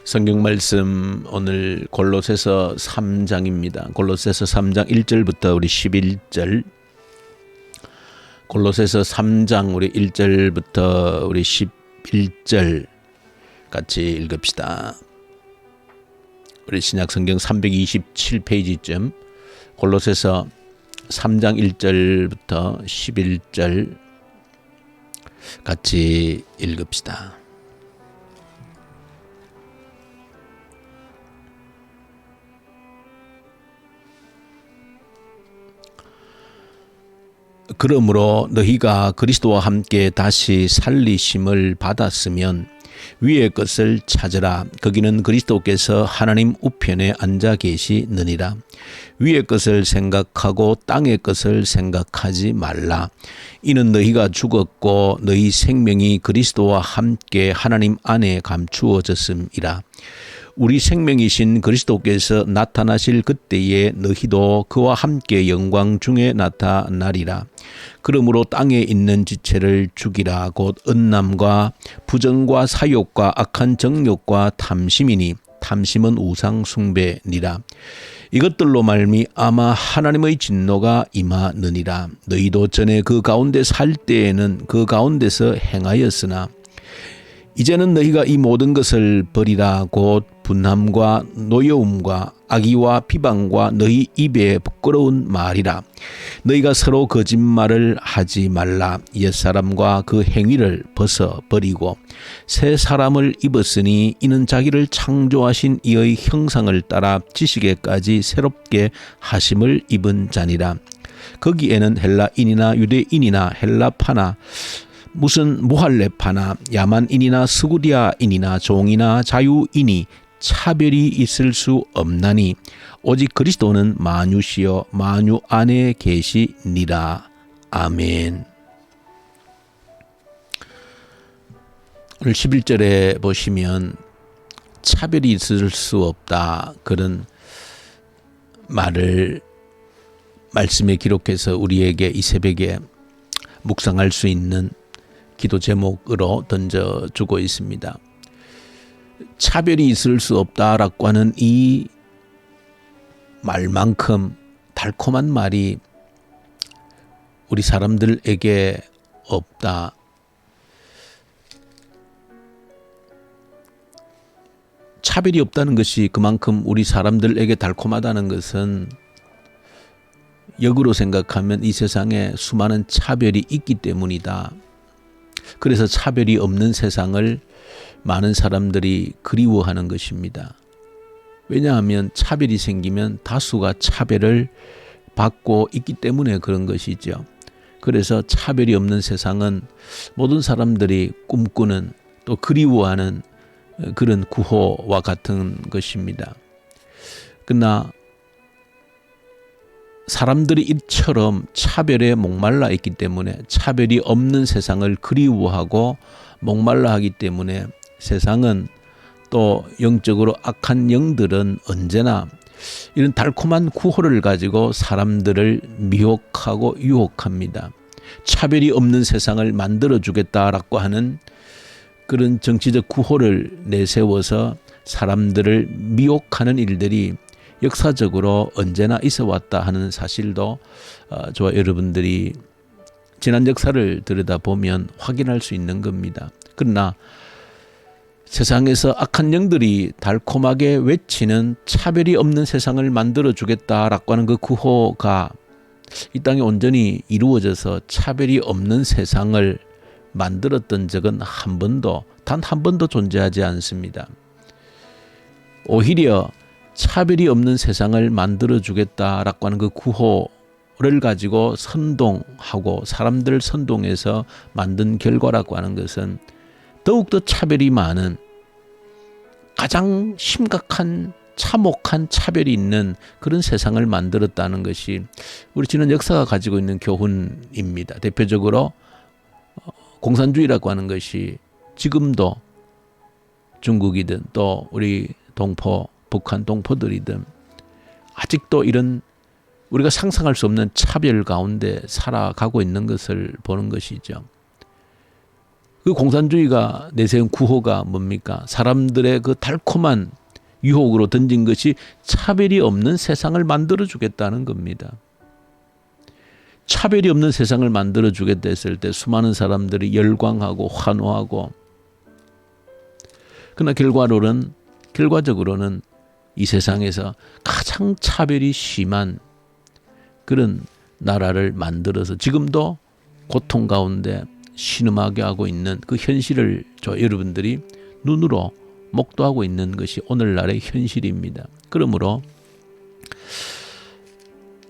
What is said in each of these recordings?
성경 말씀 오늘 골로새서 3장입니다. 골로새서 3장 1절부터 우리 11절, 골로새서 3장 우리 1절부터 우리 11절 같이 읽읍시다. 우리 신약 성경 327페이지쯤 골로새서 3장 1절부터 11절 같이 읽읍시다. 그러므로 너희가 그리스도와 함께 다시 살리심을 받았으면 위의 것을 찾으라. 거기는 그리스도께서 하나님 우편에 앉아 계시느니라. 위의 것을 생각하고 땅의 것을 생각하지 말라. 이는 너희가 죽었고 너희 생명이 그리스도와 함께 하나님 안에 감추어졌음이라. 우리 생명이신 그리스도께서 나타나실 그때에 너희도 그와 함께 영광 중에 나타나리라. 그러므로 땅에 있는 지체를 죽이라. 곧 음란과 부정과 사욕과 악한 정욕과 탐심이니 탐심은 우상 숭배니라. 이것들로 말미암아 하나님의 진노가 임하느니라. 너희도 전에 그 가운데 살 때에는 그 가운데서 행하였으나 이제는 너희가 이 모든 것을 버리라. 곧 분함과 노여움과 악의와 비방과 너희 입에 부끄러운 말이라. 너희가 서로 거짓말을 하지 말라. 옛사람과 그 행위를 벗어버리고 새 사람을 입었으니 이는 자기를 창조하신 이의 형상을 따라 지식에까지 새롭게 하심을 입은 자니라. 거기에는 헬라인이나 유대인이나 헬라파나 무슨 무할레파나 야만인이나 스구디아인이나 종이나 자유인이 차별이 있을 수 없나니 오직 그리스도는 만유시여 만유 안에 계시니라. 아멘. 오늘 11절에 보시면 차별이 있을 수 없다, 그런 말을 말씀에 기록해서 우리에게 이 새벽에 묵상할 수 있는 기도 제목으로 던져주고 있습니다. 차별이 있을 수 없다라고 하는 이 말만큼 달콤한 말이 우리 사람들에게 없다. 차별이 없다는 것이 그만큼 우리 사람들에게 달콤하다는 것은 역으로 생각하면 이 세상에 수많은 차별이 있기 때문이다. 그래서 차별이 없는 세상을 많은 사람들이 그리워하는 것입니다. 왜냐하면 차별이 생기면 다수가 차별을 받고 있기 때문에 그런 것이죠. 그래서 차별이 없는 세상은 모든 사람들이 꿈꾸는, 또 그리워하는 그런 구호와 같은 것입니다. 그러나 사람들이 이처럼 차별에 목말라 있기 때문에, 차별이 없는 세상을 그리워하고 목말라 하기 때문에 세상은, 또 영적으로 악한 영들은 언제나 이런 달콤한 구호를 가지고 사람들을 미혹하고 유혹합니다. 차별이 없는 세상을 만들어주겠다라고 하는 그런 정치적 구호를 내세워서 사람들을 미혹하는 일들이 역사적으로 언제나 있어 왔다 하는 사실도 저와 여러분들이 지난 역사를 들여다보면 확인할 수 있는 겁니다. 그러나 세상에서 악한 영들이 달콤하게 외치는 차별이 없는 세상을 만들어주겠다라고 하는 그 구호가 이 땅에 온전히 이루어져서 차별이 없는 세상을 만들었던 적은 단 한 번도 존재하지 않습니다. 오히려 차별이 없는 세상을 만들어주겠다라고 하는 그 구호를 가지고 선동하고 사람들을 선동해서 만든 결과라고 하는 것은 더욱더 차별이 많은, 가장 심각한 참혹한 차별이 있는 그런 세상을 만들었다는 것이 우리 지난 역사가 가지고 있는 교훈입니다. 대표적으로 공산주의라고 하는 것이 지금도 중국이든 또 우리 북한 동포들이든 아직도 이런 우리가 상상할 수 없는 차별 가운데 살아가고 있는 것을 보는 것이죠. 그 공산주의가 내세운 구호가 뭡니까? 사람들의 그 달콤한 유혹으로 던진 것이 차별이 없는 세상을 만들어주겠다는 겁니다. 차별이 없는 세상을 만들어주겠다 했을 때 수많은 사람들이 열광하고 환호하고, 그러나 결과적으로는 이 세상에서 가장 차별이 심한 그런 나라를 만들어서 지금도 고통 가운데 신음하게 하고 있는 그 현실을 여러분들이 눈으로 목도하고 있는 것이 오늘날의 현실입니다. 그러므로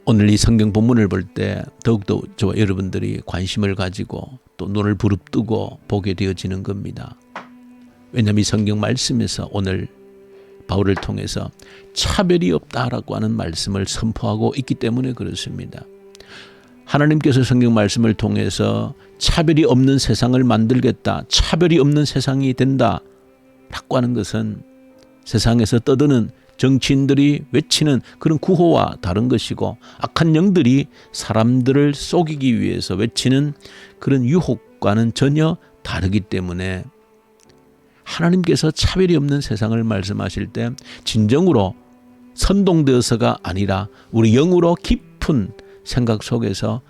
오늘 이 성경 본문을 볼 때 더욱더 저와 여러분들이 관심을 가지고 또 눈을 부릅뜨고 보게 되어지는 겁니다. 왜냐하면 이 성경 말씀에서 오늘 바울을 통해서 차별이 없다라고 하는 말씀을 선포하고 있기 때문에 그렇습니다. 하나님께서 성경 말씀을 통해서 차별이 없는 세상을 만들겠다, 차별이 없는 세상이 된다 라고 하는 것은 세상에서 떠드는 정치인들이 외치는 그런 구호와 다른 것이고, 악한 영들이 사람들을 속이기 위해서 외치는 그런 유혹과는 전혀 다르기 때문에 하나님께서 차별이 없는 세상을 말씀하실 때 진정으로 선동되어서가 아니라 우리 영으로 깊은 생각 속에서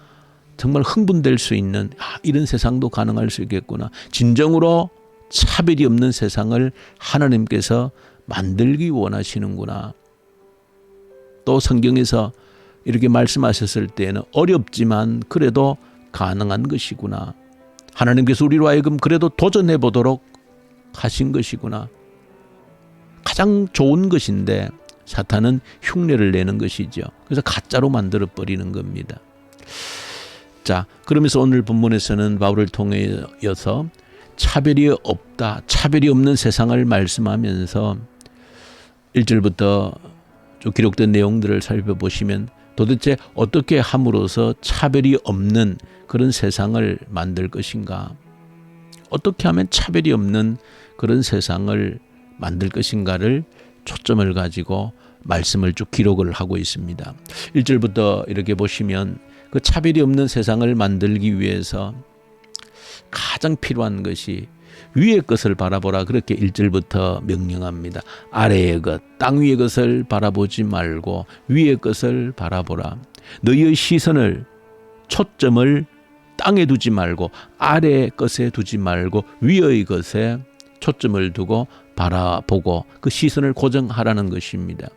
정말 흥분될 수 있는, 이런 세상도 가능할 수 있겠구나, 진정으로 차별이 없는 세상을 하나님께서 만들기 원하시는구나. 또 성경에서 이렇게 말씀하셨을 때에는 어렵지만 그래도 가능한 것이구나, 하나님께서 우리로 하여금 그래도 도전해 보도록 하신 것이구나, 가장 좋은 것인데 사탄은 흉내를 내는 것이죠. 그래서 가짜로 만들어 버리는 겁니다. 자, 그러면서 오늘 본문에서는 바울을 통해서 차별이 없다, 차별이 없는 세상을 말씀하면서 1절부터 쭉 기록된 내용들을 살펴보시면 도대체 어떻게 함으로써 차별이 없는 그런 세상을 만들 것인가, 어떻게 하면 차별이 없는 그런 세상을 만들 것인가를 초점을 가지고 말씀을 쭉 기록을 하고 있습니다. 1절부터 이렇게 보시면 그 차별이 없는 세상을 만들기 위해서 가장 필요한 것이 위의 것을 바라보라, 그렇게 1절부터 명령합니다. 아래의 것, 땅 위의 것을 바라보지 말고 위의 것을 바라보라. 너희의 시선을, 초점을 땅에 두지 말고 아래의 것에 두지 말고 위의 것에 초점을 두고 바라보고 그 시선을 고정하라는 것입니다.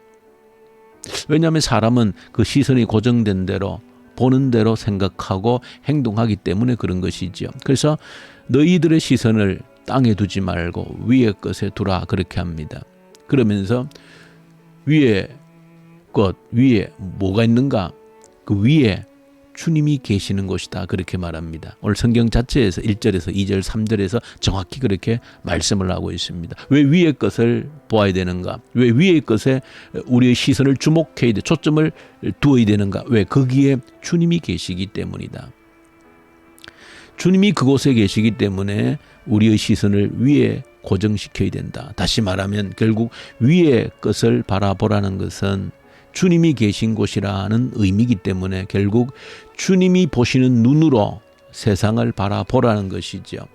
왜냐하면 사람은 그 시선이 고정된 대로, 보는 대로 생각하고 행동하기 때문에 그런 것이죠. 그래서 너희들의 시선을 땅에 두지 말고 위의 것에 두라, 그렇게 합니다. 그러면서 위에 것, 위에 뭐가 있는가? 그 위에 주님이 계시는 곳이다, 그렇게 말합니다. 오늘 성경 자체에서 1절에서 2절, 3절에서 정확히 그렇게 말씀을 하고 있습니다. 왜 위의 것을 보아야 되는가? 왜 위의 것에 우리의 시선을 주목해야 돼, 초점을 두어야 되는가? 왜? 거기에 주님이 계시기 때문이다. 주님이 그곳에 계시기 때문에 우리의 시선을 위에 고정시켜야 된다. 다시 말하면 결국 위의 것을 바라보라는 것은 주님이 계신 곳이라는 의미이기 때문에 결국 주님이 보시는 눈으로 세상을 바라보라는 것이죠.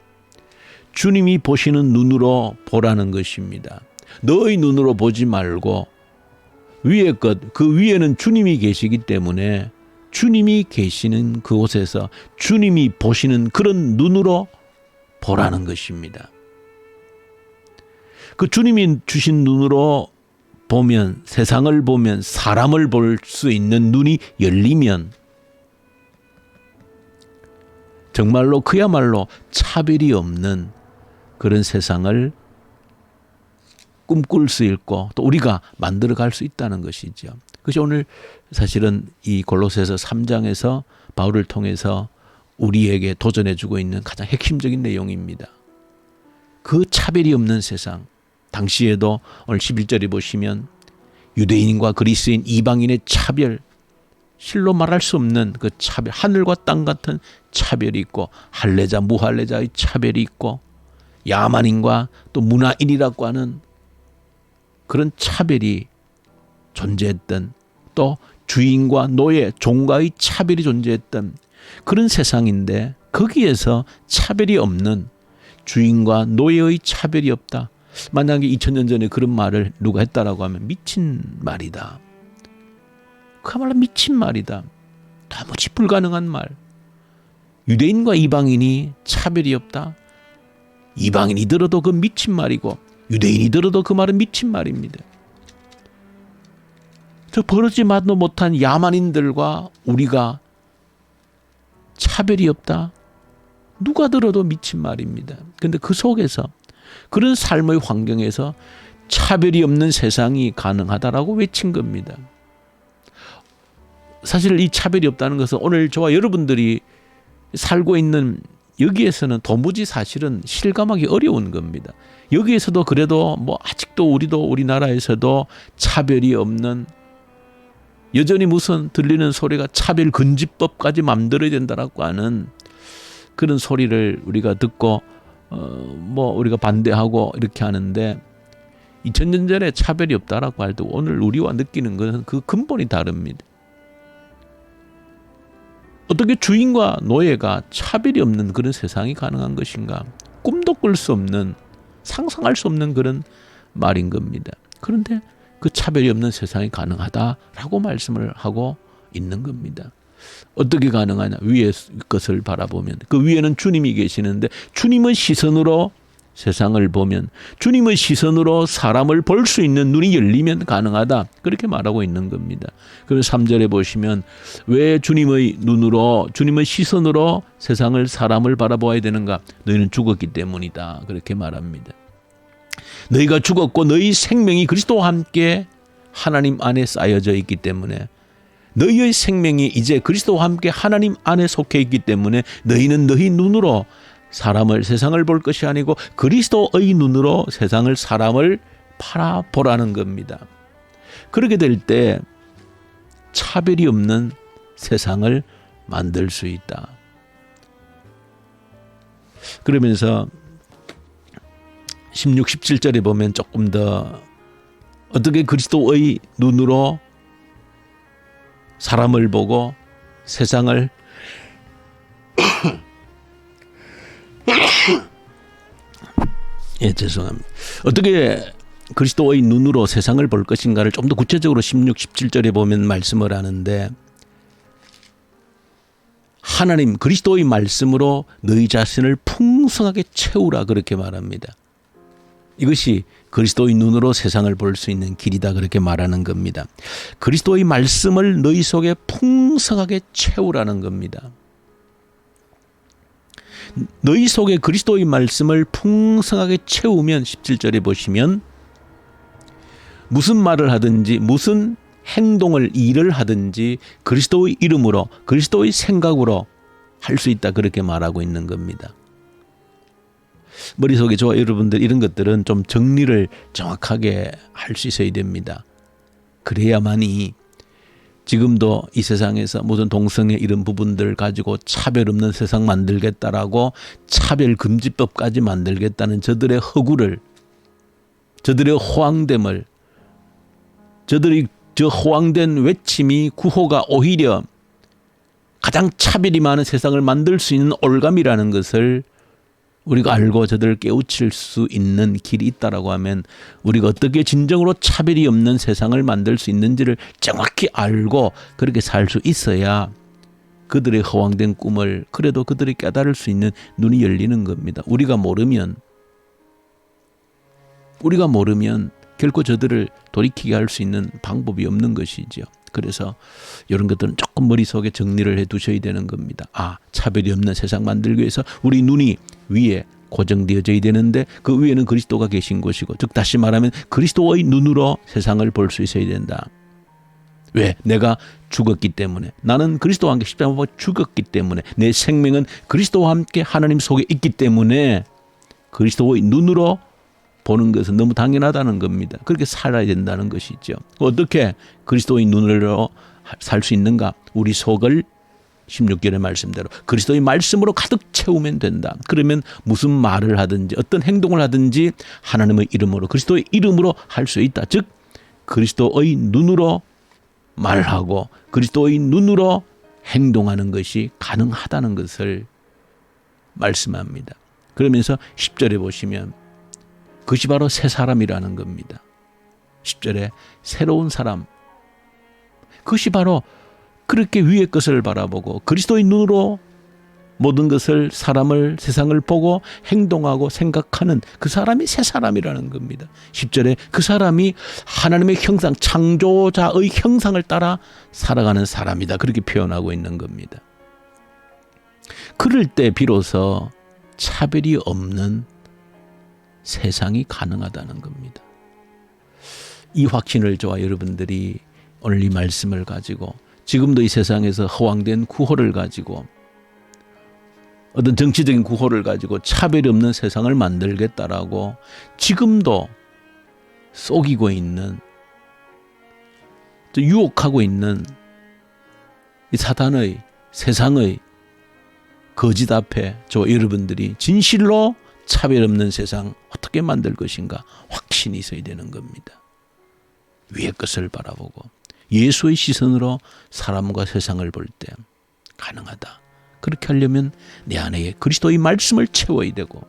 주님이 보시는 눈으로 보라는 것입니다. 너의 눈으로 보지 말고 위의 것, 그 위에는 주님이 계시기 때문에 주님이 계시는 그곳에서 주님이 보시는 그런 눈으로 보라는 것입니다. 그 주님이 주신 눈으로 보면, 세상을 보면, 사람을 볼 수 있는 눈이 열리면 정말로 그야말로 차별이 없는 그런 세상을 꿈꿀 수 있고 또 우리가 만들어갈 수 있다는 것이죠. 그것이 오늘 사실은 이 골로새서 3장에서 바울을 통해서 우리에게 도전해주고 있는 가장 핵심적인 내용입니다. 그 차별이 없는 세상, 당시에도 오늘 11절에 보시면 유대인과 그리스인, 이방인의 차별, 실로 말할 수 없는 그 차별, 하늘과 땅 같은 차별이 있고 할례자, 무할례자의 차별이 있고 야만인과 또 문화인이라고 하는 그런 차별이 존재했던, 또 주인과 노예, 종과의 차별이 존재했던 그런 세상인데 거기에서 차별이 없는 주인과 노예의 차별이 없다. 만약에 2000년 전에 그런 말을 누가 했다라고 하면 미친 말이다. 그야말로 미친 말이다. 도무지 불가능한 말. 유대인과 이방인이 차별이 없다. 이방인이 들어도 그 미친 말이고 유대인이 들어도 그 말은 미친 말입니다. 저 버러지마도 못한 야만인들과 우리가 차별이 없다. 누가 들어도 미친 말입니다. 그런데 그 속에서 그런 삶의 환경에서 차별이 없는 세상이 가능하다라고 외친 겁니다. 사실 이 차별이 없다는 것은 오늘 저와 여러분들이 살고 있는 여기에서는 도무지 사실은 실감하기 어려운 겁니다. 여기에서도 그래도 아직도 우리나라에서도 차별이 없는, 여전히 무슨 들리는 소리가 차별금지법까지 만들어야 된다라고 하는 그런 소리를 우리가 듣고 우리가 반대하고 이렇게 하는데, 2000년 전에 차별이 없다라고 할 때 오늘 우리와 느끼는 것은 그 근본이 다릅니다. 어떻게 주인과 노예가 차별이 없는 그런 세상이 가능한 것인가? 꿈도 꿀 수 없는, 상상할 수 없는 그런 말인 겁니다. 그런데 그 차별이 없는 세상이 가능하다라고 말씀을 하고 있는 겁니다. 어떻게 가능하냐? 위의 것을 바라보면 그 위에는 주님이 계시는데 주님의 시선으로 세상을 보면, 주님의 시선으로 사람을 볼 수 있는 눈이 열리면 가능하다, 그렇게 말하고 있는 겁니다. 그래서 3절에 보시면 왜 주님의 눈으로, 주님의 시선으로 세상을, 사람을 바라보아야 되는가? 너희는 죽었기 때문이다, 그렇게 말합니다. 너희가 죽었고 너희 생명이 그리스도와 함께 하나님 안에 쌓여져 있기 때문에, 너희의 생명이 이제 그리스도와 함께 하나님 안에 속해 있기 때문에 너희는 너희 눈으로 사람을, 세상을 볼 것이 아니고 그리스도의 눈으로 세상을, 사람을 바라보라는 겁니다. 그렇게 될 때 차별이 없는 세상을 만들 수 있다. 그러면서 16, 17절에 보면 조금 더 어떻게 그리스도의 눈으로 사람을 보고 세상을 죄송합니다. 어떻게 그리스도의 눈으로 세상을 볼 것인가를 좀 더 구체적으로 16, 17절에 보면 말씀을 하는데, 하나님 그리스도의 말씀으로 너희 자신을 풍성하게 채우라, 그렇게 말합니다. 이것이 그리스도의 눈으로 세상을 볼 수 있는 길이다, 그렇게 말하는 겁니다. 그리스도의 말씀을 너희 속에 풍성하게 채우라는 겁니다. 너희 속에 그리스도의 말씀을 풍성하게 채우면, 17절에 보시면 무슨 말을 하든지 무슨 행동을, 일을 하든지 그리스도의 이름으로, 그리스도의 생각으로 할 수 있다, 그렇게 말하고 있는 겁니다. 머릿속에 저와 여러분들 이런 것들은 좀 정리를 정확하게 할 수 있어야 됩니다. 그래야만이 지금도 이 세상에서 무슨 동성애 이런 부분들 가지고 차별 없는 세상 만들겠다라고 차별금지법까지 만들겠다는 저들의 허구를, 저들의 호황됨을, 저들이 저 호황된 외침이, 구호가 오히려 가장 차별이 많은 세상을 만들 수 있는 올감이라는 것을 우리가 알고 저들을 깨우칠 수 있는 길이 있다라고 하면, 우리가 어떻게 진정으로 차별이 없는 세상을 만들 수 있는지를 정확히 알고 그렇게 살 수 있어야 그들의 허황된 꿈을 그래도 그들이 깨달을 수 있는 눈이 열리는 겁니다. 우리가 모르면 결코 저들을 돌이키게 할 수 있는 방법이 없는 것이죠. 그래서 이런 것들은 조금 머릿속에 정리를 해 두셔야 되는 겁니다. 차별이 없는 세상 만들기 위해서 우리 눈이 위에 고정되어져야 되는데, 그 위에는 그리스도가 계신 곳이고, 즉 다시 말하면 그리스도의 눈으로 세상을 볼 수 있어야 된다. 왜? 내가 죽었기 때문에, 나는 그리스도와 함께 십자가에 못 박혀 죽었기 때문에, 내 생명은 그리스도와 함께 하나님 속에 있기 때문에 그리스도의 눈으로 보는 것은 너무 당연하다는 겁니다. 그렇게 살아야 된다는 것이죠. 어떻게 그리스도의 눈으로 살 수 있는가? 우리 속을 16절의 말씀대로 그리스도의 말씀으로 가득 채우면 된다. 그러면 무슨 말을 하든지 어떤 행동을 하든지 하나님의 이름으로, 그리스도의 이름으로 할 수 있다. 즉 그리스도의 눈으로 말하고 그리스도의 눈으로 행동하는 것이 가능하다는 것을 말씀합니다. 그러면서 10절에 보시면 그것이 바로 새 사람이라는 겁니다. 10절에 새로운 사람. 그것이 바로 그렇게 위의 것을 바라보고 그리스도의 눈으로 모든 것을, 사람을, 세상을 보고 행동하고 생각하는 그 사람이 새 사람이라는 겁니다. 10절에 그 사람이 하나님의 형상, 창조자의 형상을 따라 살아가는 사람이다. 그렇게 표현하고 있는 겁니다. 그럴 때 비로소 차별이 없는 세상이 가능하다는 겁니다. 이 확신을 저와 여러분들이 오늘 이 말씀을 가지고 지금도 이 세상에서 허황된 구호를 가지고 어떤 정치적인 구호를 가지고 차별이 없는 세상을 만들겠다라고 지금도 속이고 있는, 유혹하고 있는 이 사탄의, 세상의 거짓 앞에 저 여러분들이 진실로 차별 없는 세상 어떻게 만들 것인가 확신이 있어야 되는 겁니다. 위의 것을 바라보고 예수의 시선으로 사람과 세상을 볼 때 가능하다. 그렇게 하려면 내 안에 그리스도의 말씀을 채워야 되고,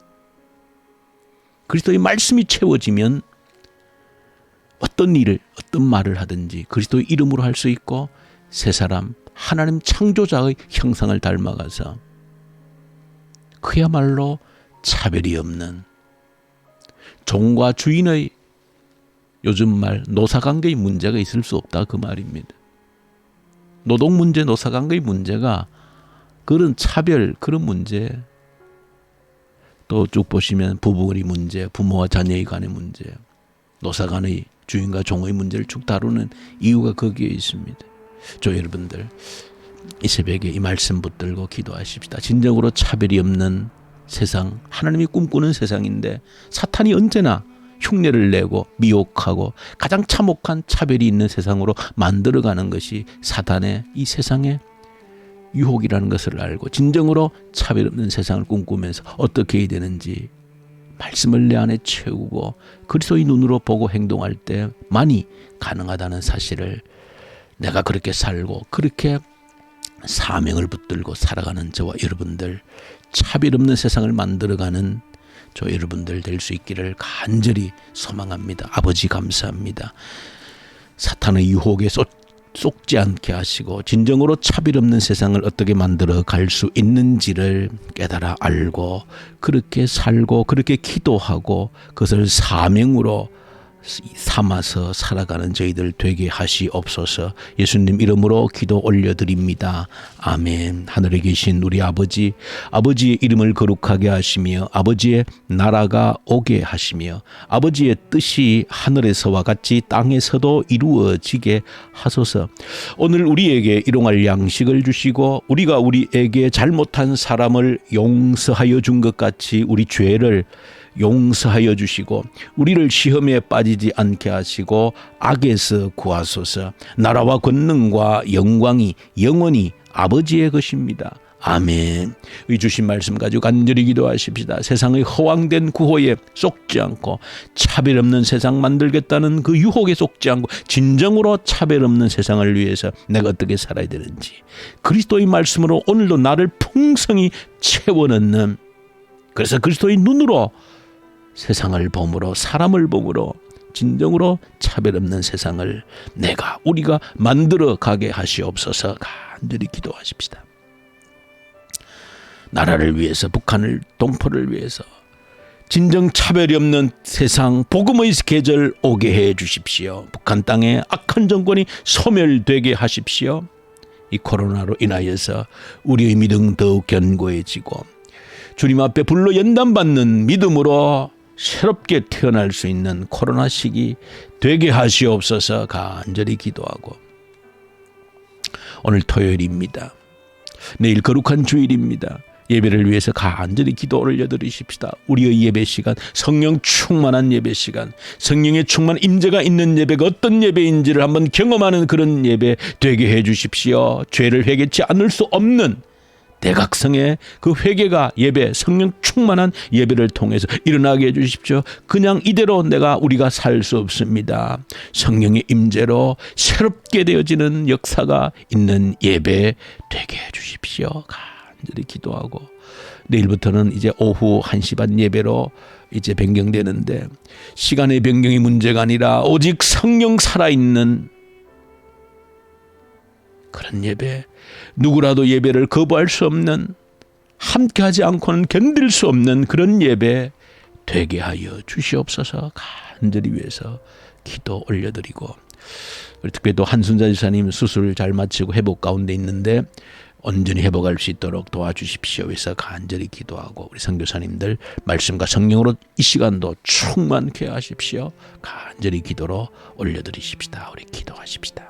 그리스도의 말씀이 채워지면 어떤 일을, 어떤 말을 하든지 그리스도의 이름으로 할 수 있고, 새 사람, 하나님 창조자의 형상을 닮아가서 그야말로 차별이 없는 종과 주인의, 요즘 말 노사관계의 문제가 있을 수 없다 그 말입니다. 노동 문제, 노사관계의 문제가 그런 차별, 그런 문제, 또 쭉 보시면 부부의 문제, 부모와 자녀의 간의 문제, 노사 간의 주인과 종의 문제를 쭉 다루는 이유가 거기에 있습니다. 저 여러분들 이 새벽에 이 말씀 붙들고 기도하십시다. 진정으로 차별이 없는 세상, 하나님이 꿈꾸는 세상인데 사탄이 언제나 흉내를 내고 미혹하고 가장 참혹한 차별이 있는 세상으로 만들어가는 것이 사탄의 이 세상의 유혹이라는 것을 알고 진정으로 차별 없는 세상을 꿈꾸면서 어떻게 해야 되는지 말씀을 내 안에 채우고 그리스도의 눈으로 보고 행동할 때만이 가능하다는 사실을, 내가 그렇게 살고 그렇게 사명을 붙들고 살아가는 저와 여러분들, 차별 없는 세상을 만들어가는 저 여러분들 될 수 있기를 간절히 소망합니다. 아버지 감사합니다. 사탄의 유혹에 쏟지 않게 하시고 진정으로 차별 없는 세상을 어떻게 만들어 갈 수 있는지를 깨달아 알고 그렇게 살고 그렇게 기도하고 그것을 사명으로 삼아서 살아가는 저희들 되게 하시옵소서. 예수님 이름으로 기도 올려드립니다. 아멘. 하늘에 계신 우리 아버지, 아버지의 이름을 거룩하게 하시며 아버지의 나라가 오게 하시며 아버지의 뜻이 하늘에서와 같이 땅에서도 이루어지게 하소서. 오늘 우리에게 일용할 양식을 주시고 우리가 우리에게 잘못한 사람을 용서하여 준 것 같이 우리 죄를 용서하여 주시고 우리를 시험에 빠지지 않게 하시고 악에서 구하소서. 나라와 권능과 영광이 영원히 아버지의 것입니다. 아멘. 이 주신 말씀 가지고 간절히 기도하십시다. 세상의 허황된 구호에 속지 않고 차별 없는 세상 만들겠다는 그 유혹에 속지 않고 진정으로 차별 없는 세상을 위해서 내가 어떻게 살아야 되는지 그리스도의 말씀으로 오늘도 나를 풍성히 채워넣는, 그래서 그리스도의 눈으로 세상을 봄으로 사람을 봄으로 진정으로 차별 없는 세상을 우리가 만들어 가게 하시옵소서. 간절히 기도하십시다. 나라를 위해서, 북한을, 동포를 위해서 진정 차별이 없는 세상, 복음의 계절 오게 해 주십시오. 북한 땅에 악한 정권이 소멸되게 하십시오. 이 코로나로 인하여서 우리의 믿음 더욱 견고해지고 주님 앞에 불로 연단받는 믿음으로 새롭게 태어날 수 있는 코로나 시기 되게 하시옵소서. 간절히 기도하고, 오늘 토요일입니다. 내일 거룩한 주일입니다. 예배를 위해서 간절히 기도 올려드리십시다. 우리의 예배 시간, 성령 충만한 예배 시간, 성령의 충만 임재가 있는 예배가 어떤 예배인지를 한번 경험하는 그런 예배 되게 해 주십시오. 죄를 회개치 않을 수 없는 대각성의 그 회개가 예배, 성령 충만한 예배를 통해서 일어나게 해주십시오. 그냥 이대로 우리가 살 수 없습니다. 성령의 임재로 새롭게 되어지는 역사가 있는 예배 되게 해주십시오. 간절히 기도하고, 내일부터는 이제 오후 1시 반 예배로 이제 변경되는데, 시간의 변경이 문제가 아니라 오직 성령 살아있는 그런 예배, 누구라도 예배를 거부할 수 없는, 함께하지 않고는 견딜 수 없는 그런 예배 되게 하여 주시옵소서. 간절히 위해서 기도 올려드리고, 우리 특별히 또 한순자 지사님 수술 잘 마치고 회복 가운데 있는데 온전히 회복할 수 있도록 도와주십시오. 그래서 간절히 기도하고, 우리 선교사님들 말씀과 성령으로 이 시간도 충만케 하십시오. 간절히 기도로 올려드리십시다. 우리 기도하십시다.